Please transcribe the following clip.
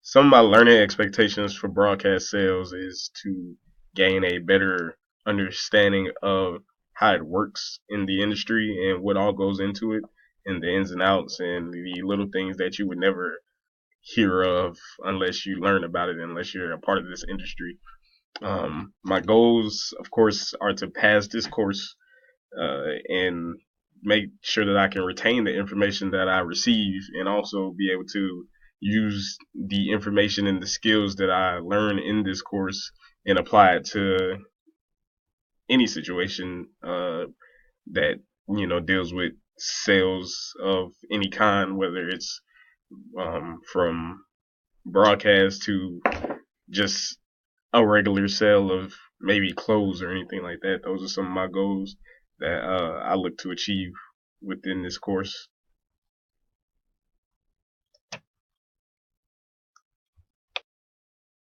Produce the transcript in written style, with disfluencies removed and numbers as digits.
some of my learning expectations for broadcast sales is to gain a better understanding of how it works in the industry and what all goes into it and the ins and outs and the little things that you would never hear of unless you learn about it, unless you're a part of this industry. My goals, of course, are to pass this course and make sure that I can retain the information that I receive and also be able to use the information and the skills that I learn in this course and apply it to any situation that deals with sales of any kind, whether it's from broadcast to just a regular sale of maybe clothes or anything like that. Those are some of my goals that I look to achieve within this course.